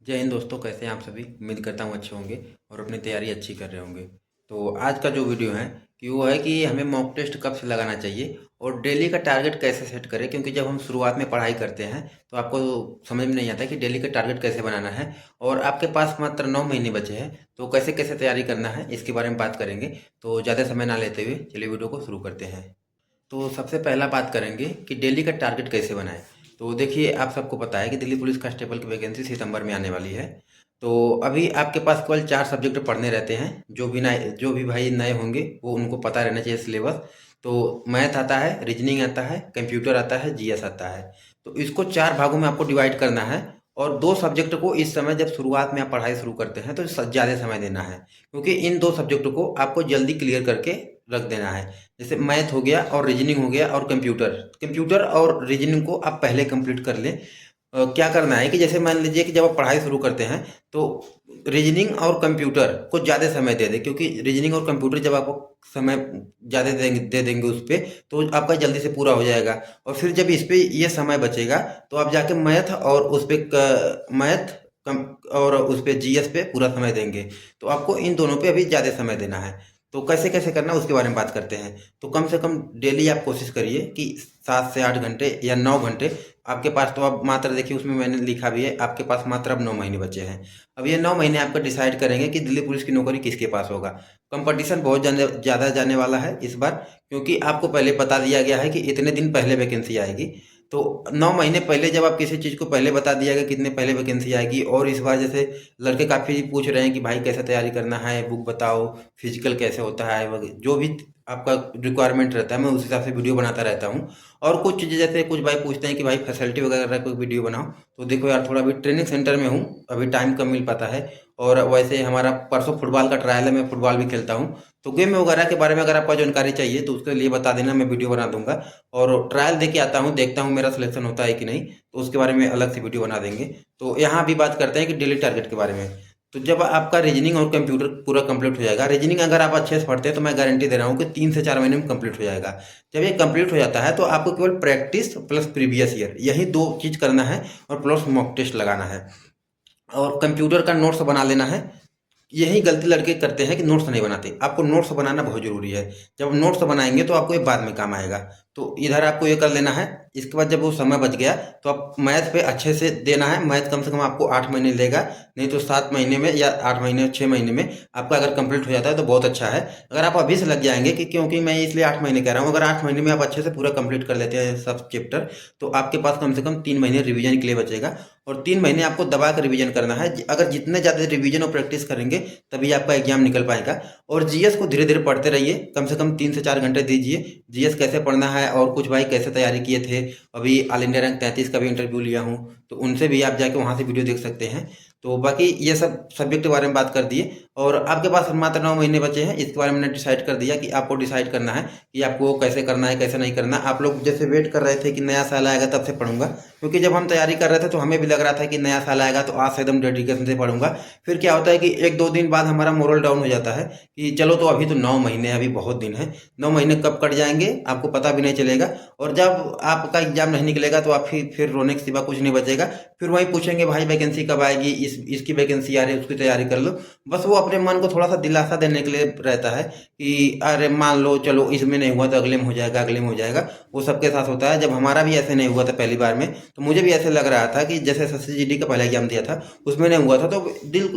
जय हिंद दोस्तों, कैसे हैं आप सभी। उम्मीद करता हूँ अच्छे होंगे और अपनी तैयारी अच्छी कर रहे होंगे। तो आज का जो वीडियो है कि वो है कि हमें मॉक टेस्ट कब से लगाना चाहिए और डेली का टारगेट कैसे सेट करें, क्योंकि जब हम शुरुआत में पढ़ाई करते हैं तो आपको समझ में नहीं आता कि डेली का टारगेट कैसे बनाना है और आपके पास मात्र 9 महीने बचे हैं तो कैसे कैसे तैयारी करना है इसके बारे में बात करेंगे। तो ज़्यादा समय ना लेते हुए चलिए वीडियो को शुरू करते हैं। तो सबसे पहला बात करेंगे कि डेली का टारगेट कैसे बनाएं। तो देखिए, आप सबको पता है कि दिल्ली पुलिस कांस्टेबल की वैकेंसी सितंबर में आने वाली है। तो अभी आपके पास केवल 4 सब्जेक्ट पढ़ने रहते हैं। जो भी भाई नए होंगे वो उनको पता रहना चाहिए सिलेबस। तो मैथ आता है, रीजनिंग आता है, कंप्यूटर आता है, जीएस आता है। तो इसको 4 भागों में आपको डिवाइड करना है और 2 सब्जेक्ट को इस समय जब शुरुआत में आप पढ़ाई शुरू करते हैं तो ज़्यादा समय देना है, क्योंकि इन 2 सब्जेक्ट को आपको जल्दी क्लियर करके रख देना है। जैसे मैथ हो गया और रीजनिंग हो गया और कंप्यूटर कंप्यूटर और रीजनिंग को आप पहले कंप्लीट कर लें। क्या करना है कि जैसे मान लीजिए कि जब आप पढ़ाई शुरू करते हैं तो रीजनिंग और कंप्यूटर को ज़्यादा समय दे दें, क्योंकि रीजनिंग और कंप्यूटर जब आपको समय ज़्यादा दे देंगे उस पर तो आपका जल्दी से पूरा हो जाएगा। और फिर जब इस पे ये समय बचेगा तो आप जाके मैथ और उस पर मैथ कम और उस पे जीएस पे पूरा समय देंगे। तो आपको इन दोनों पे अभी ज़्यादा समय देना है। तो कैसे कैसे करना है उसके बारे में बात करते हैं। तो कम से कम डेली आप कोशिश करिए कि 7 से 8 घंटे या 9 घंटे आपके पास। तो अब मात्र देखिए, उसमें मैंने लिखा भी है आपके पास मात्र अब 9 महीने बचे हैं। अब ये 9 महीने आपका डिसाइड करेंगे कि दिल्ली पुलिस की नौकरी किसके पास होगा। कंपटीशन बहुत ज़्यादा जाने वाला है इस बार, क्योंकि आपको पहले बता दिया गया है कि इतने दिन पहले वैकेंसी आएगी। तो 9 महीने पहले जब आप किसी चीज़ को पहले बता दिया गया कितने पहले वैकेंसी आएगी। और इस बार जैसे लड़के काफ़ी पूछ रहे हैं कि भाई कैसे तैयारी करना है, बुक बताओ, फिजिकल कैसे होता है, जो भी आपका रिक्वायरमेंट रहता है मैं उस हिसाब से वीडियो बनाता रहता हूँ। और कुछ चीज़ें जैसे कुछ भाई पूछते हैं कि भाई फैसिलिटी वगैरह कोई वीडियो बनाओ। तो देखो यार, थोड़ा अभी ट्रेनिंग सेंटर में हूँ, अभी टाइम कम मिल पाता है। और वैसे हमारा परसों फुटबॉल का ट्रायल है, मैं फुटबॉल भी खेलता हूँ। तो गेम वगैरह के बारे में अगर आपको जानकारी चाहिए तो उसके लिए बता देना, मैं वीडियो बना दूंगा। और ट्रायल दे के आता हूँ, देखता हूँ मेरा सिलेक्शन होता है कि नहीं, तो उसके बारे में अलग से वीडियो बना देंगे। तो यहाँ भी बात करते हैं कि डेली टारगेट के बारे में। तो जब आपका रीजनिंग और कंप्यूटर पूरा कंप्लीट हो जाएगा, रीजनिंग अगर आप अच्छे से पढ़ते हैं तो मैं गारंटी दे रहा हूँ कि 3 से 4 महीने में कंप्लीट हो जाएगा। जब ये कंप्लीट हो जाता है तो आपको केवल प्रैक्टिस प्लस प्रीवियस ईयर यही दो चीज़ करना है और प्लस मॉक टेस्ट लगाना है और कंप्यूटर का नोट्स बना लेना है। यही गलती लड़के करते हैं कि नोट्स नहीं बनाते। आपको नोट्स बनाना बहुत जरूरी है। जब नोट्स बनाएंगे तो आपको ये बाद में काम आएगा। तो इधर आपको ये कर लेना है। इसके बाद जब वो समय बच गया तो आप मैथ पे अच्छे से देना है। मैथ कम से कम आपको 8 महीने लेगा, नहीं तो 7 महीने में या 8 महीने 6 महीने में आपका अगर कंप्लीट हो जाता है तो बहुत अच्छा है। अगर आप अभी से लग जाएंगे कि क्योंकि मैं इसलिए 8 महीने कह रहा हूँ, अगर 8 महीने में आप अच्छे से पूरा कंप्लीट कर लेते हैं सब चैप्टर तो आपके पास कम से कम 3 महीने रिवीजन के लिए बचेगा। और 3 महीने आपको दबा कर रिवीजन करना है। अगर जितने ज़्यादा रिवीजन और प्रैक्टिस करेंगे तभी आपका एग्जाम निकल पाएगा। और जीएस को धीरे धीरे पढ़ते रहिए, कम से कम 3 से 4 घंटे दीजिए। जीएस कैसे पढ़ना है और कुछ भाई कैसे तैयारी किए थे, अभी ऑल इंडिया रैंक 33 का भी इंटरव्यू लिया हूँ, तो उनसे भी आप जाके वहाँ से वीडियो देख सकते हैं। तो बाकी ये सब सब्जेक्ट के बारे में बात कर दिए और आपके पास मात्र 9 महीने बचे हैं। इसके बारे में मैंने डिसाइड कर दिया कि आपको डिसाइड करना है कि आपको कैसे करना है कैसे नहीं करना। आप लोग जैसे वेट कर रहे थे कि नया साल आएगा तब से पढ़ूंगा, क्योंकि जब हम तैयारी कर रहे थे तो हमें भी लग रहा था कि नया साल आएगा तो आज से एकदम डेडिकेशन से पढ़ूंगा। फिर क्या होता है कि 1-2 दिन बाद हमारा मोरल डाउन हो जाता है कि चलो तो अभी तो 9 महीने हैं, अभी बहुत दिन है। 9 महीने कब कट जाएंगे आपको पता भी नहीं चलेगा। और जब आपका एग्जाम नहीं निकलेगा तो आप फिर रोने के सिवा कुछ नहीं बचेगा। फिर वही पूछेंगे भाई वैकेंसी कब आएगी, इसकी वैकेंसी आ रही है उसकी तैयारी कर लो। बस वो अपने मन को थोड़ा सा दिलासा देने के लिए रहता है कि अरे मान लो चलो इसमें नहीं हुआ तो अगले में हो जाएगा, अगले में हो जाएगा। वो सबके साथ होता है। जब हमारा भी ऐसे नहीं हुआ था पहली बार में तो मुझे भी ऐसे लग रहा था कि जैसे एसएससी का पहला एग्जाम दिया था उसमें नहीं हुआ था तो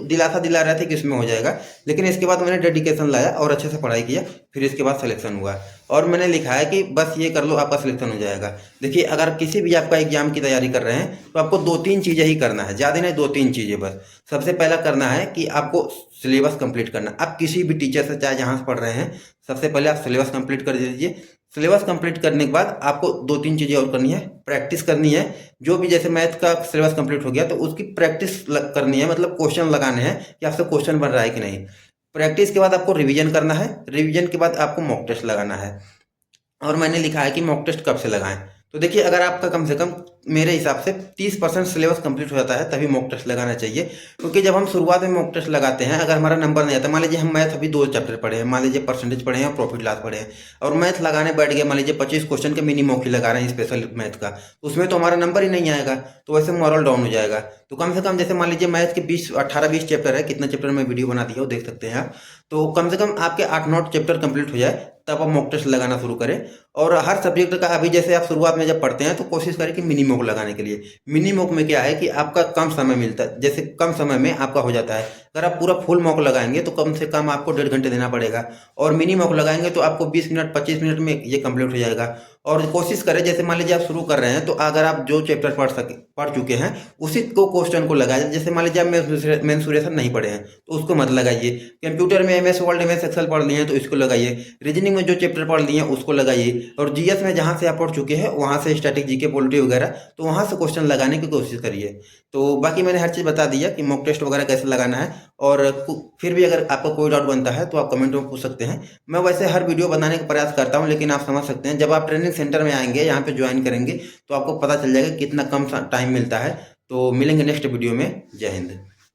दिलासा दिला रहे थे कि इसमें हो जाएगा। लेकिन इसके बाद मैंने डेडिकेशन लाया और अच्छे से पढ़ाई किया, फिर इसके बाद सिलेक्शन हुआ। और मैंने लिखा है कि बस ये कर लो आपका सिलेक्शन हो जाएगा। देखिए, अगर किसी भी आपका एग्जाम की तैयारी कर रहे हैं तो आपको 2-3 चीज़ें ही करना है, ज़्यादा नहीं, 2-3 चीज़ें बस। सबसे पहला करना है कि आपको सिलेबस कंप्लीट करना। आप किसी भी टीचर से चाहे जहाँ से पढ़ रहे हैं, सबसे पहले आप सिलेबस कंप्लीट कर दीजिए। सिलेबस कंप्लीट करने के बाद आपको 2-3 चीज़ें और करनी है। प्रैक्टिस करनी है। जो भी जैसे मैथ का सिलेबस कंप्लीट हो गया तो उसकी प्रैक्टिस करनी है, मतलब क्वेश्चन लगाने हैं कि आपसे क्वेश्चन बन रहा है कि नहीं। प्रैक्टिस के बाद आपको रिवीजन करना है। रिवीजन के बाद आपको मॉक टेस्ट लगाना है। और मैंने लिखा है कि मॉक टेस्ट कब से लगाएं। तो देखिए, अगर आपका कम से कम मेरे हिसाब से 30% सिलेबस कंप्लीट हो जाता है तभी मॉक टेस्ट लगाना चाहिए। क्योंकि जब हम शुरुआत में मॉक टेस्ट लगाते हैं, अगर हमारा नंबर नहीं आता, मान लीजिए हम मैथ अभी 2 चैप्टर पढ़े हैं, मान लीजिए परसेंटेज पढ़े हैं और प्रॉफिट लॉस पढ़े हैं, और मैथ लगाने बैठ गए, मान लीजिए 25 क्वेश्चन के मिनी मॉक ही लगा रहे हैं स्पेशल मैथ का, तो उसमें तो हमारा नंबर ही नहीं आएगा, तो वैसे मॉरल डाउन हो जाएगा। तो कम से कम जैसे मान लीजिए मैथ के 18-20 चैप्टर है, कितना चैप्टर में वीडियो बना दिया वो देख सकते हैं आप, तो कम से कम आपके 8-9 चैप्टर कंप्लीट हो जाए तब आप मॉक टेस्ट लगाना शुरू करें। और हर सब्जेक्ट का अभी जैसे आप शुरुआत में जब पढ़ते हैं तो कोशिश करें कि मिनी मॉक लगाने के लिए। मिनी मॉक में क्या है कि आपका कम समय मिलता है, जैसे कम समय में आपका हो जाता है। अगर आप पूरा फुल मॉक लगाएंगे तो कम से कम आपको 1.5 घंटे देना पड़ेगा, और मिनी मॉक लगाएंगे तो आपको 20 मिनट 25 मिनट में ये कंप्लीट हो जाएगा। और कोशिश करें, जैसे मान लीजिए आप शुरू कर रहे हैं तो अगर आप जो चैप्टर पढ़ चुके हैं उसी को क्वेश्चन को लगाइए। जैसे मान लीजिए आप मेंसुरेशन नहीं पढ़े हैं तो उसको मत लगाइए। कंप्यूटर में एमएस वर्ड एमएस एक्सेल पढ़ लिए हैं तो इसको लगाइए। रीजनिंग में जो चैप्टर पढ़ लिए हैं उसको लगाइए। और जीएस में जहाँ से आप पढ़ चुके हैं वहाँ से स्टैटिक जीके पॉलिटी वगैरह, तो वहाँ से क्वेश्चन लगाने की कोशिश करिए। तो बाकी मैंने हर चीज़ बता दिया कि मॉक टेस्ट वगैरह कैसे लगाना है। और फिर भी अगर आपको कोई डाउट बनता है तो आप कमेंट में पूछ सकते हैं। मैं वैसे हर वीडियो बनाने का प्रयास करता हूँ, लेकिन आप समझ सकते हैं जब आप ट्रेनिंग सेंटर में आएंगे, यहाँ पे ज्वाइन करेंगे, तो आपको पता चल जाएगा कितना कम टाइम मिलता है। तो मिलेंगे नेक्स्ट वीडियो में। जय हिंद।